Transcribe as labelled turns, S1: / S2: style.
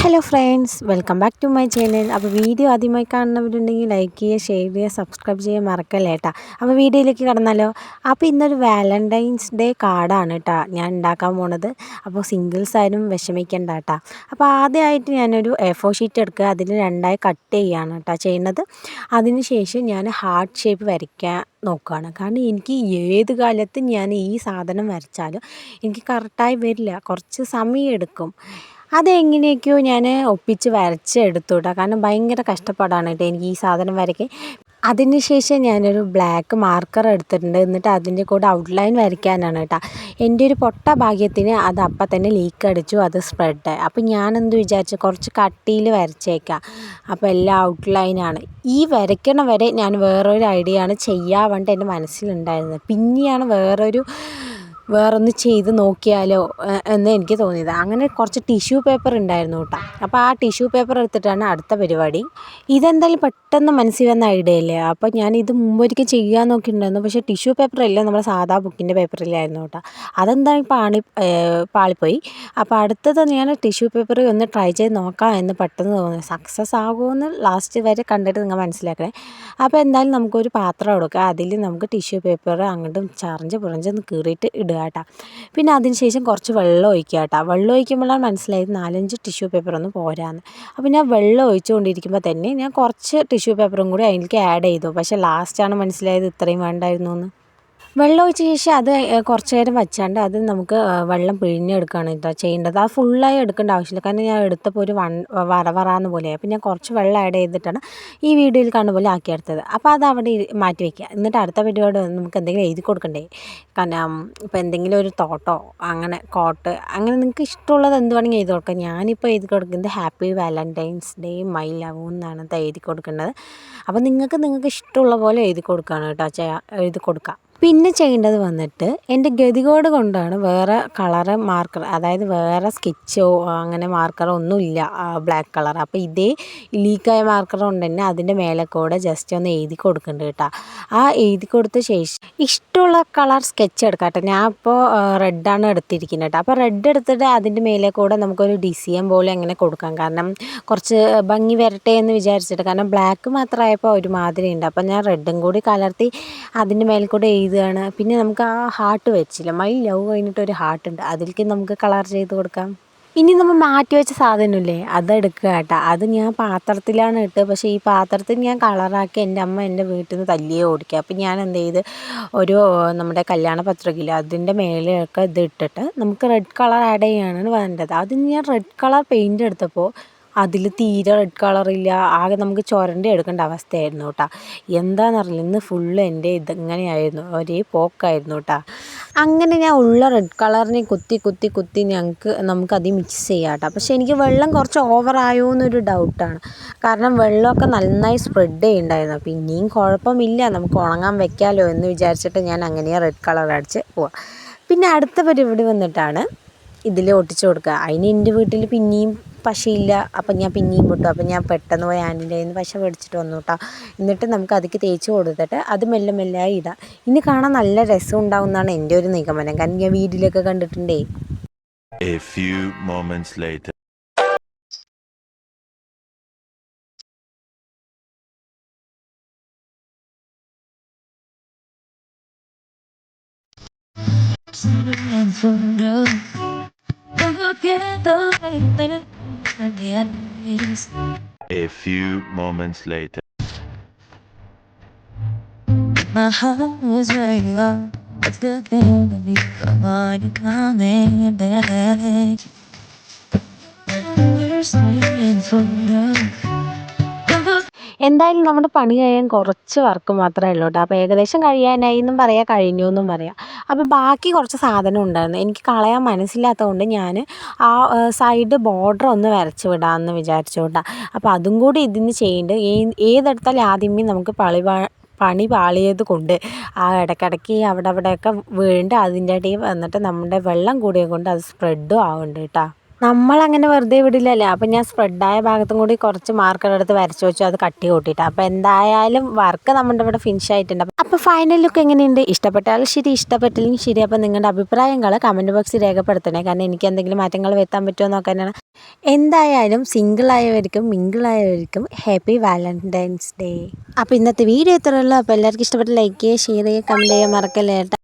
S1: Hello friends, welcome back to my channel. അപ്പോൾ video ആദ്യമായി കാണുന്നവരുണ്ടെങ്കിൽ ലൈക്ക് ചെയ്യുക, ഷെയർ ചെയ്യുക, സബ്സ്ക്രൈബ് ചെയ്യുക മറക്കല്ലേ കേട്ടോ. അപ്പോൾ വീഡിയോയിലേക്ക് കടന്നാലോ. അപ്പോൾ ഇന്നൊരു വാലൻറ്റൈൻസ് ഡേ കാർഡാണ് കേട്ടോ ഞാൻ ഉണ്ടാക്കാൻ പോണത്. അപ്പോൾ സിംഗിൾസ് ആയാലും വിഷമിക്കേണ്ട കേട്ടോ. അപ്പോൾ ആദ്യമായിട്ട് ഞാനൊരു A4 ഷീറ്റ് എടുക്കുക, അതിന് രണ്ടായി കട്ട് ചെയ്യുകയാണ് കേട്ടോ ചെയ്യുന്നത്. അതിന് ശേഷം ഞാൻ ഹാർട്ട് ഷേപ്പ് വരയ്ക്കാൻ നോക്കുകയാണ്. കാരണം എനിക്ക് ഏത് കാലത്ത് ഞാൻ ഈ സാധനം വരച്ചാലും എനിക്ക് കറക്റ്റായി വരില്ല, കുറച്ച് സമയം എടുക്കും. അതെങ്ങനെയൊക്കെയോ ഞാൻ ഒപ്പിച്ച് വരച്ചെടുത്തു കേട്ടോ. കാരണം ഭയങ്കര കഷ്ടപ്പാടാണ് കേട്ടോ എനിക്ക് ഈ സാധനം വരയ്ക്കാൻ. അതിന് ശേഷം ഞാനൊരു ബ്ലാക്ക് മാർക്കർ എടുത്തിട്ടുണ്ട്. എന്നിട്ട് അതിൻ്റെ കൂടെ ഔട്ട്ലൈൻ വരയ്ക്കാനാണ് കേട്ടോ. എൻ്റെ ഒരു പൊട്ട ഭാഗ്യത്തിന് അത് അപ്പം തന്നെ ലീക്ക് അടിച്ചു, അത് സ്പ്രെഡായി. അപ്പം ഞാനെന്ത് വിചാരിച്ചു, കുറച്ച് കട്ടിയിൽ വരച്ചേക്കാം, അപ്പോൾ എല്ലാം ഔട്ട്ലൈനാണ്. ഈ വരയ്ക്കണ വരെ ഞാൻ വേറൊരു ഐഡിയ ആണ് ചെയ്യാൻ വേണ്ടി എൻ്റെ മനസ്സിലുണ്ടായിരുന്നത്. പിന്നെയാണ് വേറൊന്ന് ചെയ്ത് നോക്കിയാലോ എന്ന് എനിക്ക് തോന്നിയത്. അങ്ങനെ കുറച്ച് ടിഷ്യൂ പേപ്പർ ഉണ്ടായിരുന്നു കേട്ടോ. അപ്പോൾ ആ ടിഷ്യൂ പേപ്പർ എടുത്തിട്ടാണ് അടുത്ത പരിപാടി. ഇതെന്തായാലും പെട്ടെന്ന് മനസ്സിൽ വന്ന ഐഡിയ അല്ലേ. അപ്പോൾ ഞാൻ ഇത് മുമ്പൊരിക്കൽ ചെയ്യാൻ നോക്കിയിട്ടുണ്ടായിരുന്നു. പക്ഷേ ടിഷ്യൂ പേപ്പറല്ല, നമ്മുടെ സാധാ ബുക്കിൻ്റെ പേപ്പറിലായിരുന്നു കേട്ടോ. അതെന്തായാലും പാളിപ്പോയി. അപ്പോൾ അടുത്തത് ഞാൻ ടിഷ്യൂ പേപ്പർ ഒന്ന് ട്രൈ ചെയ്ത് നോക്കാം എന്ന് പെട്ടെന്ന് തോന്നി. സക്സസ് ആകുമെന്ന് ലാസ്റ്റ് വരെ കണ്ടിട്ട് നിങ്ങൾ മനസ്സിലാക്കണേ. അപ്പോൾ എന്തായാലും നമുക്കൊരു പാത്രം എടുക്കുക, അതിൽ നമുക്ക് ടിഷ്യൂ പേപ്പർ അങ്ങോട്ടും ചറിഞ്ച് കീറിയിട്ട് ഇടുക കേട്ടോ. പിന്നെ അതിന് ശേഷം കുറച്ച് വെള്ളം ഒഴിക്കുക കേട്ടോ. വെള്ളം ഒഴിക്കുമ്പോഴാണ് മനസ്സിലായത് 4-5 ടിഷ്യൂ പേപ്പറൊന്നും പോരാന്ന്. അപ്പോൾ ഞാൻ വെള്ളം ഒഴിച്ചുകൊണ്ടിരിക്കുമ്പോൾ തന്നെ ഞാൻ കുറച്ച് ടിഷ്യൂ പേപ്പറും കൂടി അതിലേക്ക് ആഡ് ചെയ്തു. പക്ഷേ ലാസ്റ്റാണ് മനസ്സിലായത് ഇത്രയും വേണ്ടായിരുന്നു എന്ന്. വെള്ളം ഒഴിച്ച ശേഷം അത് കുറച്ച് നേരം വച്ചാണ്ട് അത് നമുക്ക് വെള്ളം പിഴിഞ്ഞെടുക്കുകയാണ് കേട്ടോ ചെയ്യേണ്ടത്. അത് ഫുള്ളായി എടുക്കേണ്ട ആവശ്യമില്ല, കാരണം ഞാൻ എടുത്തപ്പോൾ ഒരു വറവറാന്ന് പോലെയായി. അപ്പോൾ ഞാൻ കുറച്ച് വെള്ളം ആഡ് ചെയ്തിട്ടാണ് ഈ വീഡിയോയിൽ കാണുന്ന പോലെ ആക്കിയെടുത്തത്. അപ്പോൾ അത് അവിടെ മാറ്റി വയ്ക്കുക. എന്നിട്ട് അടുത്ത പരിപാടി നമുക്ക് എന്തെങ്കിലും എഴുതി കൊടുക്കണ്ടേ. കാരണം ഇപ്പോൾ എന്തെങ്കിലും ഒരു തോട്ടോ അങ്ങനെ കോട്ട് അങ്ങനെ നിങ്ങൾക്ക് ഇഷ്ടമുള്ളത് എന്ത് വേണമെങ്കിൽ എഴുതി കൊടുക്കാം. ഞാനിപ്പോൾ എഴുതി കൊടുക്കുന്നത് happy Valentine's day my love എന്നാണ് എഴുതി കൊടുക്കേണ്ടത്. അപ്പോൾ നിങ്ങൾക്ക് ഇഷ്ടമുള്ള പോലെ എഴുതി കൊടുക്കുകയാണ് കേട്ടോ, എഴുതി കൊടുക്കാം. പിന്നെ ചെയ്യേണ്ടത് വന്നിട്ട് എൻ്റെ ഗതികോട് കൊണ്ടാണ് വേറെ കളറ് മാർക്കർ, അതായത് വേറെ സ്കെച്ചോ അങ്ങനെ മാർക്കറോ ഒന്നുമില്ല ബ്ലാക്ക് കളർ. അപ്പോൾ ഇതേ ലീക്കായ മാർക്കർ കൊണ്ട് തന്നെ അതിൻ്റെ മേലെ കൂടെ ജസ്റ്റ് ഒന്ന് എഴുതി കൊടുക്കുന്നുണ്ട് കേട്ടോ. ആ എഴുതി കൊടുത്ത ശേഷം ഇഷ്ടമുള്ള കളർ സ്കെച്ച് എടുക്കാം കേട്ടോ. ഞാൻ ഇപ്പോൾ റെഡാണ് എടുത്തിരിക്കുന്നത് കേട്ടോ. അപ്പോൾ റെഡ് എടുത്തിട്ട് അതിൻ്റെ മേലെ കൂടെ നമുക്കൊരു ഡിസൈൻ പോലെ അങ്ങനെ കൊടുക്കാം. കാരണം കുറച്ച് ഭംഗി വരട്ടെ എന്ന് വിചാരിച്ചിട്ട്. കാരണം ബ്ലാക്ക് മാത്രമായപ്പോൾ ഒരുമാതിരി ഉണ്ട്. അപ്പോൾ ഞാൻ റെഡും കൂടി കലർത്തി അതിൻ്റെ മേലെ കൂടെ എഴുതുകയാണ്. പിന്നെ നമുക്ക് ആ ഹാർട്ട് വെച്ചില്ല, മൈ ലവ് കഴിഞ്ഞിട്ടൊരു ഹാർട്ട് ഉണ്ട്, അതിലേക്ക് നമുക്ക് കളർ ചെയ്ത് കൊടുക്കാം. ഇനി നമ്മൾ മാറ്റി വെച്ച സാധനമില്ലേ, അതെടുക്കുക കേട്ടോ. അത് ഞാൻ പാത്രത്തിലാണ് ഇട്ട്, പക്ഷേ ഈ പാത്രത്തിൽ ഞാൻ കളറാക്കി എൻ്റെ അമ്മ എൻ്റെ വീട്ടിൽ നിന്ന് തല്ലിയേ ഓടിക്കുക. അപ്പം ഞാൻ എന്ത് ചെയ്ത് ഒരു നമ്മുടെ കല്യാണ പത്രികയില്ല അതിൻ്റെ മേലെയൊക്കെ ഇത് ഇട്ടിട്ട് നമുക്ക് റെഡ് കളർ ആഡ് ചെയ്യാനാണ് വേണ്ടത്. അതിന് ഞാൻ റെഡ് കളർ പെയിൻ്റ് എടുത്തപ്പോൾ അതിൽ തീരെ റെഡ് കളറില്ല, ആകെ നമുക്ക് ചുരണ്ടി എടുക്കേണ്ട അവസ്ഥയായിരുന്നു കേട്ടോ. എന്താണെന്നറിയില്ല, ഇന്ന് ഫുള്ള് എൻ്റെ ഇതെങ്ങനെയായിരുന്നു, ഒരേ പോക്കായിരുന്നു കേട്ടോ. അങ്ങനെ ഞാൻ ഉള്ള റെഡ് കളറിനെ കുത്തി നമുക്കത് മിക്സ് ചെയ്യാം കേട്ടോ. പക്ഷേ എനിക്ക് വെള്ളം കുറച്ച് ഓവറായോ എന്നൊരു ഡൗട്ടാണ്. കാരണം വെള്ളമൊക്കെ നന്നായി സ്പ്രെഡ് ചെയ്യുന്നുണ്ടായിരുന്നു. പിന്നെയും കുഴപ്പമില്ല, നമുക്ക് ഉണങ്ങാൻ വെക്കാമല്ലോ എന്ന് വിചാരിച്ചിട്ട് ഞാൻ അങ്ങനെയാണ് റെഡ് കളർ അടിച്ച് പോവാം. പിന്നെ അടുത്ത പരിപാടി വന്നിട്ടാണ് ഇതിൽ ഒട്ടിച്ചു കൊടുക്കുക. അതിന് എൻ്റെ വീട്ടിൽ പിന്നെയും പശയില്ല. അപ്പം ഞാൻ പിന്നെയും പൊട്ടു. അപ്പം ഞാൻ പെട്ടെന്ന് പോയി ആൻറ്റിൻ്റെ കയ്യിൽ നിന്ന് പശ മേടിച്ചിട്ട് വന്നു കേട്ടോ. എന്നിട്ട് നമുക്ക് അതിലേക്ക് തേച്ച് കൊടുത്തിട്ട് അത് മെല്ലെ മെല്ലെ ഇടാം. ഇനി കാണാൻ നല്ല രസം ഉണ്ടാവും എന്നാണ് എൻ്റെ ഒരു നിഗമനം. കാരണം ഞാൻ വീഡിയോയിലൊക്കെ കണ്ടിട്ടുണ്ടേ.
S2: A few moments later. A few moments later.
S3: My heart was ready, it's the thing that we are coming back. We're staying for love.
S1: എന്തായാലും നമ്മുടെ പണി കഴിയാൻ കുറച്ച് വർക്ക് മാത്രമേ ഉള്ളൂ കേട്ടോ. അപ്പോൾ ഏകദേശം കഴിയാനായി എന്നും പറയാം, കഴിഞ്ഞു എന്നും പറയാം. അപ്പോൾ ബാക്കി കുറച്ച് സാധനം ഉണ്ടായിരുന്നു, എനിക്ക് കളയാൻ മനസ്സില്ലാത്തതുകൊണ്ട് ഞാൻ ആ സൈഡ് ബോർഡർ ഒന്ന് വരച്ച് വിടാമെന്ന് വിചാരിച്ചു കേട്ടോ. അപ്പോൾ അതും കൂടി ഇതിന് ചെയ്യേണ്ടത് ഏതെടുത്താലും ആദ്യമേ നമുക്ക് പണി പാളിയത് കൊണ്ട് ആ ഇടയ്ക്കിടയ്ക്ക് അവിടെയൊക്കെ വീണ്ട് അതിൻ്റെ ഇടയിൽ വന്നിട്ട് നമ്മുടെ വെള്ളം കൂടിയത് കൊണ്ട് അത് സ്പ്രെഡും ആവുന്നുണ്ട് കേട്ടോ. നമ്മളങ്ങനെ വെറുതെ വിടില്ലല്ലോ. അപ്പം ഞാൻ സ്പ്രെഡായ ഭാഗത്തും കൂടി കുറച്ച് മാർക്കർ എടുത്ത് വരച്ച് വെച്ചു, അത് കട്ടി കൂട്ടിയിട്ട്. അപ്പോൾ എന്തായാലും വർക്ക് നമ്മുടെ ഇവിടെ ഫിനിഷ് ആയിട്ടുണ്ട്. അപ്പോൾ ഫൈനൽ ലുക്ക് എങ്ങനെയുണ്ട്? ഇഷ്ടപ്പെട്ടാൽ ശരി, ഇഷ്ടപ്പെട്ടില്ലെങ്കിൽ ശരി. അപ്പോൾ നിങ്ങളുടെ അഭിപ്രായങ്ങൾ കമൻറ്റ് ബോക്സിൽ രേഖപ്പെടുത്തണേ. കാരണം എനിക്ക് എന്തെങ്കിലും മാറ്റങ്ങൾ വരുത്താൻ പറ്റുമോ നോക്കാനാണ്. എന്തായാലും സിംഗിളായവർക്കും മിങ്കിളായവർക്കും ഹാപ്പി വാലന്റൈൻസ് ഡേ. അപ്പോൾ ഇന്നത്തെ വീഡിയോ ഇത്രയേ ഉള്ളൂ. അപ്പോൾ എല്ലാവർക്കും ഇഷ്ടപ്പെട്ട് ലൈക്ക് ചെയ്യുക, ഷെയർ ചെയ്യുക, കമൻറ്റ് ചെയ്യുക മറക്കല്ലേ കേട്ടോ.